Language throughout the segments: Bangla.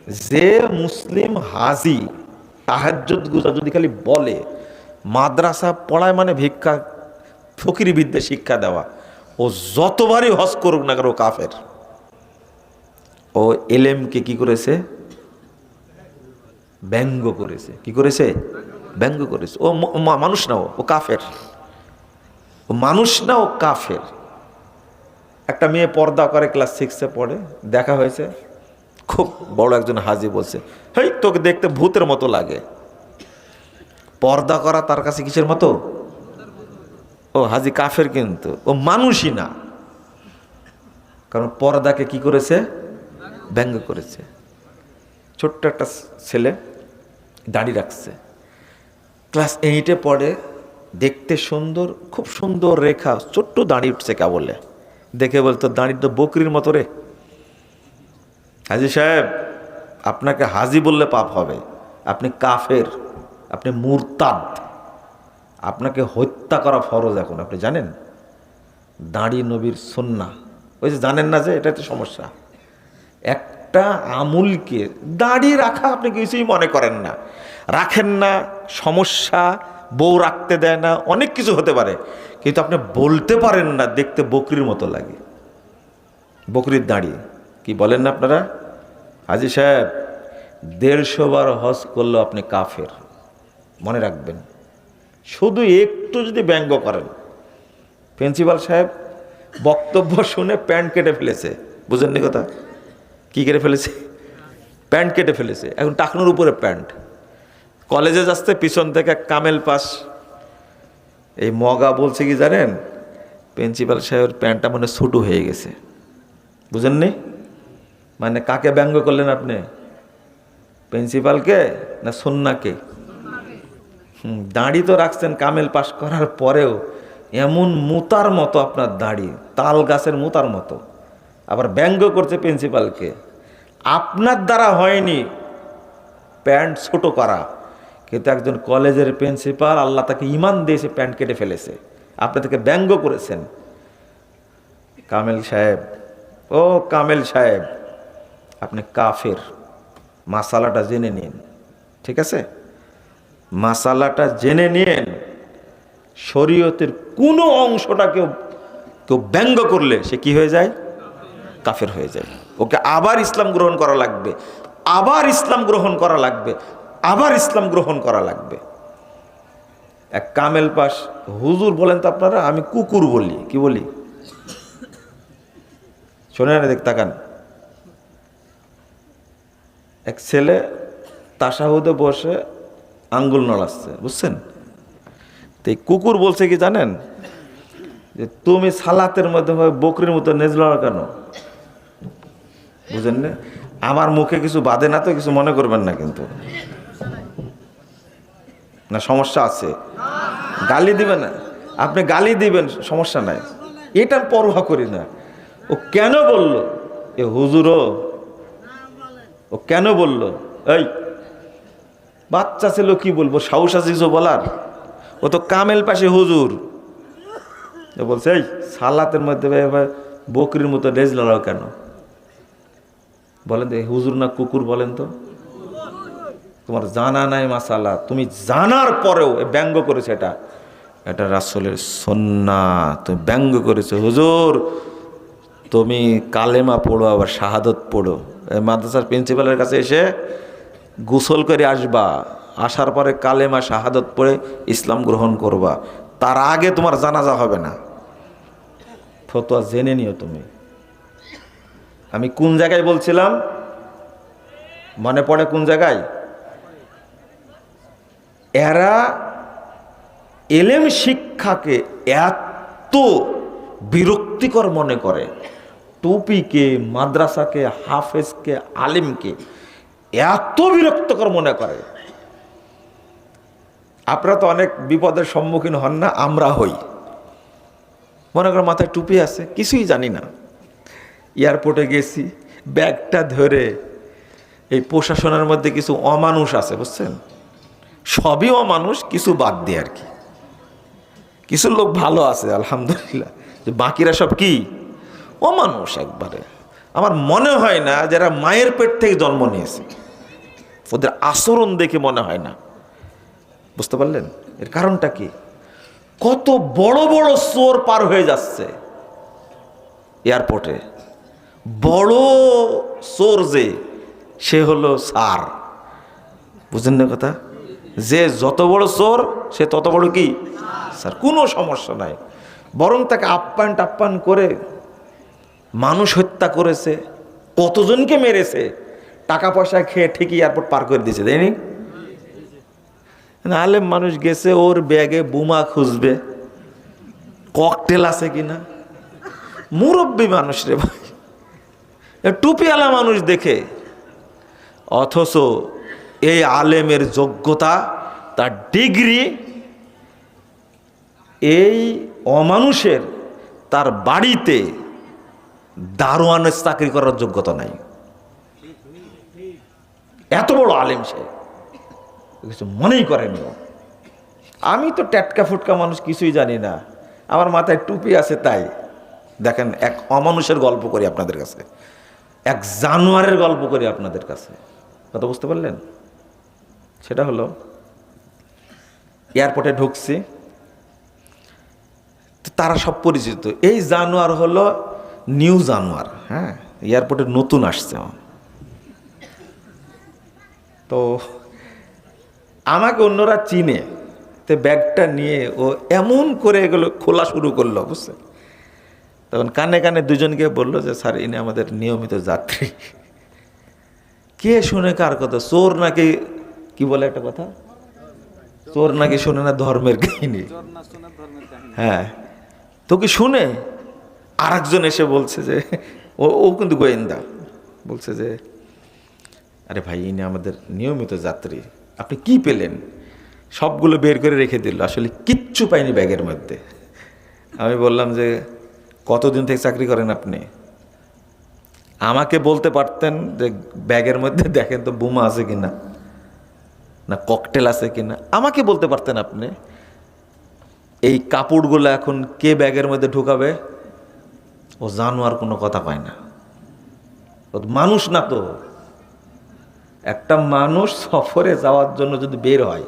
যে মুসলিম হাজি তাহাজ্জুদ গুজার যদি খালি বলে মাদ্রাসা পড়ায় মানে ভিক্ষা ফকিরি বিদ্যা শিক্ষা দেওয়া, ও যতবারই হজ করুক না কেন ও কাফের। ও এলেমকে কি করেছে? ব্যঙ্গ করেছে। কি করেছে? ব্যঙ্গ করেছে। ও মানুষ না, ও কাফের। ও মানুষ না, ও কাফের। একটা মেয়ে পর্দা করে, ক্লাস 6-এ পড়ে, দেখা হয়েছে, খুব বড় একজন হাজি বলছে, হেই তোকে দেখতে ভূতের মতো লাগে। পর্দা করা তার কাছে কিসের মতো? ও হাজি কাফের, কিন্তু ও মানুষই না, কারণ পর্দাকে কি করেছে? ব্যঙ্গ করেছে। ছোট্ট একটা ছেলে দাড়ি রাখছে, ক্লাস 8-এ পড়ে, দেখতে সুন্দর, খুব সুন্দর রেখা, ছোট্ট দাড়ি উঠছে কেবলে, দেখে বলতো দাড়ি তো বকরির মতো রে। হাজি সাহেব, আপনাকে হাজি বললে পাপ হবে, আপনি কাফের, আপনি মুরতাদ, আপনাকে হত্যা করা ফরজ এখন, আপনি জানেন? দাড়ি নবীর সুন্নাহ। ওই যে জানেন না, যে এটা তো সমস্যা। একটা আমুলকে দাড়ি রাখা আপনি কিছুই মনে করেন না, রাখেন না, সমস্যা, বউ রাখতে দেয় না, অনেক কিছু হতে পারে, কিন্তু আপনি বলতে পারেন না দেখতে বকরির মতো লাগে, বকরির দাড়ি। কি বলেন না আপনারা? হাজি সাহেব 150 বার হজ করলেও আপনি কাফের, মনে রাখবেন। শুধু একটু যদি ব্যঙ্গ করেন। প্রিন্সিপাল সাহেব বক্তব্য শুনে প্যান্ট কেটে ফেলেছে, বুঝেননি কথা? কি কেটে ফেলেছে? প্যান্ট কেটে ফেলেছে, এখন টাকনোর উপরে প্যান্ট। কলেজে যাচ্ছে, পিছন থেকে কামেল পাস এই মগা বলছে কি জানেন? প্রিন্সিপাল সাহেবের প্যান্টটা মনে ছোটো হয়ে গেছে। বুঝেননি? মানে কাকে ব্যঙ্গ করলেন আপনি? প্রিন্সিপালকে না সুন্নাহকে? দাড়ি তো রাখছেন কামেল পাস করার পরেও, এমন মুতার মতো আপনার দাড়ি, তাল গাছের মুতার মতো, আবার ব্যঙ্গ করছে প্রিন্সিপালকে। আপনার দ্বারা হয়নি প্যান্ট ছোট করা, কিন্তু একজন কলেজের প্রিন্সিপাল, আল্লাহ তাকে ঈমান দিয়েছে, প্যান্ট কেটে ফেলেছে, আপনি তাকে ব্যঙ্গ করেছেন। কামেল সাহেব, ও কামেল সাহেব, আপনি কাফের, মাসালাটা জেনে নিন, ঠিক আছে? মাসালাটা জেনে নিন। শরীয়তের কোনো অংশটা কেউ ব্যঙ্গ করলে সে কি হয়ে যায়? কাফের হয়ে যায়। ওকে আবার ইসলাম গ্রহণ করা লাগবে, আবার ইসলাম গ্রহণ করা লাগবে, আবার ইসলাম গ্রহণ করা লাগবে। এক কামেল পাস হুজুর বলেন তো আপনারা, আমি কুকুর বলি, কি বলি? শোনেন, দেখ, তাকান। এক ছেলে তাশাহুদে বসে আঙ্গুল নড়াচ্ছে, বুঝছেন? তো এই কুকুর বলছে কি জানেন? যে তুমি সালাতের মধ্যে বকরির মতো নেজলা কেন? বুঝেন না? আমার মুখে কিছু বাধে না তো, কিছু মনে করবেন না কিন্তু, না সমস্যা আছে? গালি দিবেন না, আপনি গালি দিবেন, সমস্যা নাই, এটার পরোয়া করি না। ও কেন বলল? এ হুজুরও, ও কেন বলল? এই বাচ্চা ছিল, কি বলবো, সাহস আছে কিছু বলার? ও তো কামেল পাশে হুজুর, বলছে এই সালাতের মধ্যে বকরির মতো রেজ লড়াও কেন? বলেন তো, হুজুর না কুকুর? বলেন তো, তোমার জানা নাই মাসালা, তুমি জানার পরেও ব্যঙ্গ করেছে, এটা রাসূলের সুন্নাহ, তুমি ব্যঙ্গ করেছো। হুজুর তুমি কালেমা পড়ো, আবার শাহাদত পড়ো, মাদ্রাসার প্রিন্সিপালের কাছে এসে গোসল করে আসবা, আসার পরে কালেমা শাহাদত পড়ে ইসলাম গ্রহণ করবা, তার আগে তোমার জানাজা হবে না। ফতোয়া জেনে নিও তুমি। আমি কোন জায়গায় বলছিলাম, মনে পড়ে কোন জায়গায়? এরা এলেম শিক্ষাকে এত বিরক্তিকর মনে করে, টুপিকে, মাদ্রাসাকে, হাফেজকে, আলিমকে এত বিরক্তকর মনে করে। আপনারা তো অনেক বিপদের সম্মুখীন হন না? আমরা হই। মনে করেন মাথায় টুপি আছে, কিছুই জানি না, এয়ারপোর্টে গেছি, ব্যাগটা ধরে, এই প্রশাসনের মধ্যে কিছু অমানুষ আছে, বুঝছেন? সবই অমানুষ, কিছু বাদ দিয়ে আর কি, কিছু লোক ভালো আছে আলহামদুলিল্লাহ, যে বাকিরা সব কি? অমানুষ একবারে। আমার মনে হয় না যারা মায়ের পেট থেকে জন্ম নিয়েছে, ওদের আচরণ দেখে মনে হয় না। বুঝতে পারলেন এর কারণটা কি? কত বড় বড় চোর পার হয়ে যাচ্ছে এয়ারপোর্টে। বড় চোর যে, সে হলো স্যার। বুঝলেন না কথা? যে যত বড় চোর সে তত বড় কি স্যার। কোনো সমস্যা নাই, বরং তাকে আপ্যায়ন টাপ্যায়ন করে মানুষ হত্যা করেছে, কতজনকে মেরেছে, টাকা পয়সা খেয়ে ঠিকই এয়ারপোর্ট পার করে দিয়েছে, তাই নি? আলেম মানুষ গেছে, ওর ব্যাগে বোমা খুঁজবে, ককটেল আছে কিনা। মুরব্বী মানুষ রে ভাই, টুপিওয়ালা মানুষ দেখে। অথচ এই আলেমের যোগ্যতা, তার ডিগ্রি, এই অমানুষের তার বাড়িতে দারোয়ানের চাকরি করার যোগ্যতা নাই। এত বড় আলেম সে, কিছু মনেই করেনি। আমি তো ট্যাটকা ফুটকা মানুষ, কিছুই জানি না, আমার মাথায় টুপি আছে তাই। দেখেন, এক অমানুষের গল্প করি আপনাদের কাছে, এক জানোয়ারের গল্প করি আপনাদের কাছে। কথা বুঝতে পারলেন? সেটা হলো, এয়ারপোর্টে ঢুকছি, তারা সব পরিচিত। এই জানোয়ার হলো নিউ জানোয়ার, হ্যাঁ, এয়ারপোর্টে নতুন আসছে। তো আমাকে অন্যরা চিনে, তো ব্যাগটা নিয়ে ও এমন করে এগুলো খোলা শুরু করলো, বুঝছেন? তখন কানে কানে দুজনকে বললো যে স্যার, ইনি আমাদের নিয়মিত যাত্রী। কে শুনে কার কথা? চোর নাকি, কি বলে একটা কথা, চোর নাকি শুনে না ধর্মের কাহিনী। হ্যাঁ, তো কি শুনে আর একজন এসে বলছে যে, ও কিন্তু গোয়েন্দা, বলছে যে আরে ভাই, ইনি আমাদের নিয়মিত যাত্রী, আপনি কি পেলেন? সবগুলো বের করে রেখে দিল, আসলে কিচ্ছু পাইনি ব্যাগের মধ্যে। আমি বললাম যে কতদিন থেকে চাকরি করেন আপনি? আমাকে বলতে পারতেন যে ব্যাগের মধ্যে দেখেন তো বোমা আছে কিনা, না ককটেল আছে কিনা, আমাকে বলতে পারতেন আপনি। এই কাপড়গুলো এখন কে ব্যাগের মধ্যে ঢুকাবে? ও জানোয়ার কোনো কথা পায় না, ও মানুষ না তো। একটা মানুষ সফরে যাওয়ার জন্য যদি বের হয়,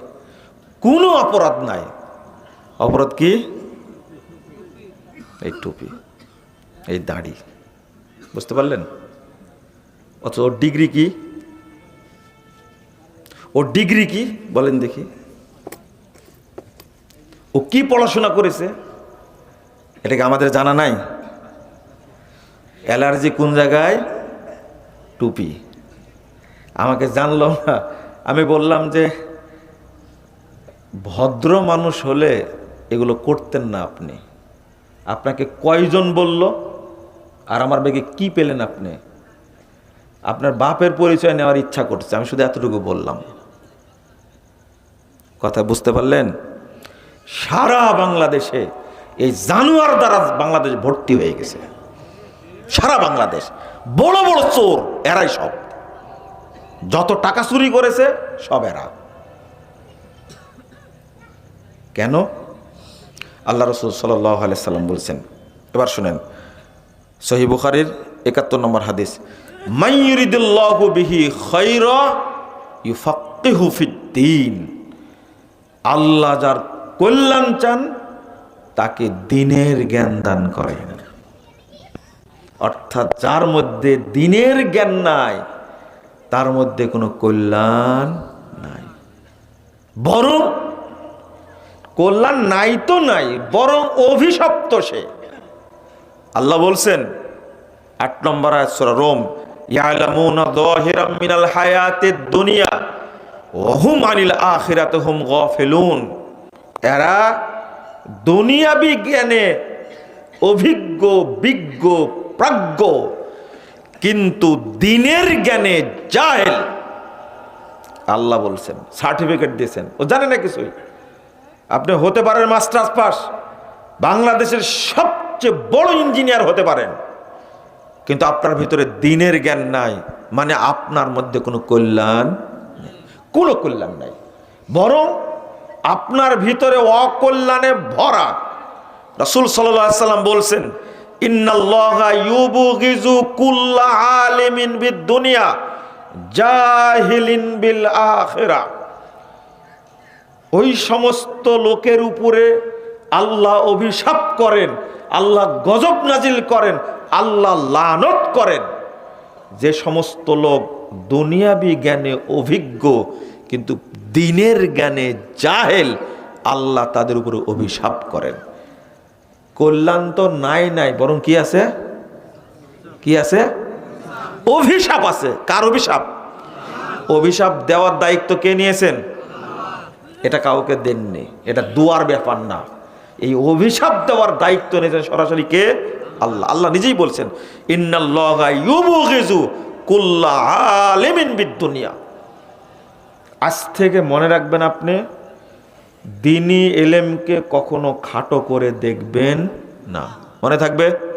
কোনো অপরাধ নাই। অপরাধ কি? এই টুপি, এই দাড়ি। বুঝতে পারলেন? অথচ ওর ডিগ্রি কি? ওর ডিগ্রি কি বলেন দেখি? ও কি পড়াশোনা করেছে এটাকে আমাদের জানা নাই? অ্যালার্জি কোন জায়গায়? টুপি। আমাকে জানলো না। আমি বললাম যে ভদ্র মানুষ হলে এগুলো করতেন না আপনি। আপনাকে কয়জন বলল? আর আমার ব্যাগে কি পেলেন আপনি? আপনার বাপের পরিচয় নেওয়ার ইচ্ছা করছে, আমি শুধু এতটুকু বললাম। কথা বুঝতে পারলেন? সারা বাংলাদেশে এই জানোয়ার দ্বারা বাংলাদেশ ভর্তি হয়ে গেছে। সারা বাংলাদেশ বড় বড় চোর, এরাই সব। যত টাকা চুরি করেছে সব এরা। কেন? আল্লাহ রাসূল সাল্লাল্লাহু আলাইহি সাল্লাম বলছেন, এবার শুনেন, সহিহ বুখারীর ৭১ নম্বর হাদিস, মান ইউরিদুল্লাহু বিহি খায়রা ইউফাক্কিহু ফিদ্দীন। আল্লাহ যার কল্যাণ চান তাকে দ্বীনের জ্ঞান দান করেন। অর্থাৎ যার মধ্যে দ্বীনের জ্ঞান নাই, তার মধ্যে কোনো কল্যাণ নাই। বরং কল্যাণ নাই তো নাই, বরং অভিশপ্ত সে। আল্লাহ বলছেন ৮ নম্বর আয়াত সূরা রোম, ইয়ালামুনা যাহিরাম মিনাল হায়াতিদ দুনিয়া ওয়া হুম আনিল আখিরাতি হুম গাফিলুন। এরা দুনিয়াবি জ্ঞানে অভিজ্ঞ, বিজ্ঞ, প্রাজ্ঞ, কিন্তু দ্বীনের জ্ঞানে জাহেল। আল্লাহ বলছেন, সার্টিফিকেট দিয়েছেন, ও জানে না কিছুই। আপনি হতে পারেন মাস্টার্স পাস, বাংলাদেশের সবচেয়ে বড় ইঞ্জিনিয়ার হতে পারেন, কিন্তু আপনার ভিতরে দ্বীনের জ্ঞান নাই, মানে আপনার মধ্যে কোনো কল্যাণ নেই, কোনো কল্যাণ নাই, বরং আপনার ভিতরে অকল্যাণে ভরা। রাসূল সাল্লাল্লাহু আলাইহি সাল্লাম বলছেন, ইন্নাল্লাহা ইউবগিজু কুল্লা আলিমিন বিদ-দুনিয়া জাহিলিন বিল আখিরা। ওই সমস্ত লোকের উপরে আল্লাহ অভিশাপ করেন, আল্লাহ গজব নাজিল করেন, আল্লাহ লানত করেন যে সমস্ত লোক দুনিয়াবি জ্ঞানে অভিজ্ঞ কিন্তু দ্বীনের জ্ঞানে জাহেল, আল্লাহ তাদের উপরে অভিশাপ করেন। কল্যাণ তো নাই নাই, বরং কি আছে? কি আছে? অভিশাপ আছে। কার অভিশাপ? অভিশাপ দেওয়ার দায়িত্ব কে নিয়েছেন? এটা কাউকে দেননি, এটা দুয়ার ব্যাপার না। এই অভিশাপ দেওয়ার দায়িত্ব নিয়েছেন সরাসরি কে? আল্লাহ। আল্লাহ নিজেই বলছেন ইন্নাল্লাহা ইউবগিজু কুল্লা আলিমিন বিদ-দুনিয়া। আজ থেকে মনে রাখবেন, আপনি দ্বীনি এলেমকে কখনো খাটো করে দেখবেন না। মনে থাকবে।